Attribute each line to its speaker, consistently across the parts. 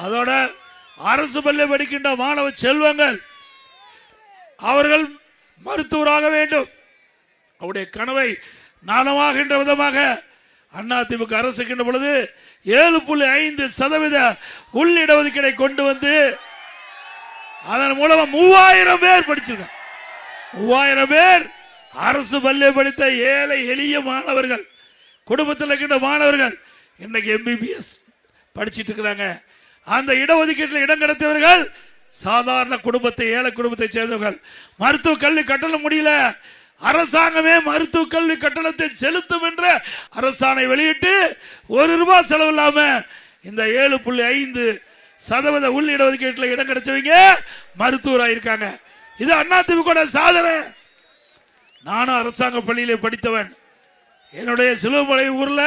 Speaker 1: அதோட அரசு பள்ளி படிக்கின்ற மாணவ செல்வங்கள் அவர்கள் மருத்துவராக வேண்டும். அவருடைய கனவை நாணமாகின்ற விதமாக அதிமுக அரசுக்கின்ற பொழுது 7.5% உள்ளிடஒதுக்கீடை கொண்டு வந்து அதன் மூலமா 3000 பேர் படிச்சிருக்காங்க. 3000 பேர் அரசு பள்ளி படித்த ஏழை எளிய மாணவர்கள், குடும்பத்தில் இருக்கின்ற மாணவர்கள் இன்னைக்கு MBBS படிச்சிட்டு இருக்கிறாங்க. அந்த இடஒதுக்கீட்டில் இடம் கிடைத்தவர்கள் சாதாரண குடும்பத்தை, ஏழை குடும்பத்தை சேர்ந்தவர்கள். மருத்துவ கல்வி கட்டணம் முடியல, அரசாங்கமே மருத்துவ கல்வி கட்டணத்தை செலுத்தும் என்ற அரசாணை வெளியிட்டு ₹1 செலவு இல்லாம இந்த 7.5% உள் இடஒதுக்கீட்டில் இடம் கிடைச்சவங்க மருத்துவராக இருக்காங்க. இது அதிமுக சாதனை. நானும் அரசாங்க பள்ளியிலே படித்தவன். என்னுடைய சிலுவமலை ஊர்ல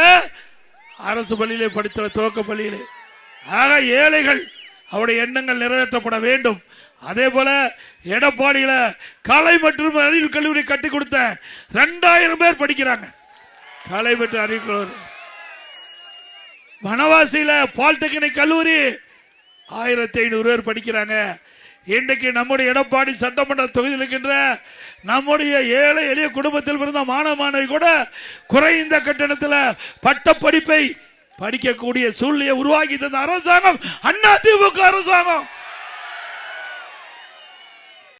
Speaker 1: அரசு பள்ளியிலே படித்த துவக்க பள்ளியிலே. ஆக ஏழைகள் அவருடைய எண்ணங்கள் நிறைவேற்றப்பட வேண்டும். அதே போல எடப்பாடியில கலை மற்றும் அறிவியல் கல்லூரி கட்டி கொடுத்த 2000 பேர் படிக்கிறாங்க. கலை மற்றும் அறிவியல் கல்லூரி. வனவாசியில பாலிடெக்னிக் கல்லூரி 1500 பேர் படிக்கிறாங்க. இன்றைக்கு நம்முடைய எடப்பாடி சட்டமன்ற தொகுதியில் இருக்கின்ற நம்முடைய ஏழை எளிய குடும்பத்தில் பிறந்த மாணவ மாணவி கூட குறைந்த கட்டணத்தில் பட்ட படிப்பை படிக்கக்கூடிய சூழ்நிலையை உருவாக்கி தந்த அரசாங்கம் அதிமுக அரசாங்கம்.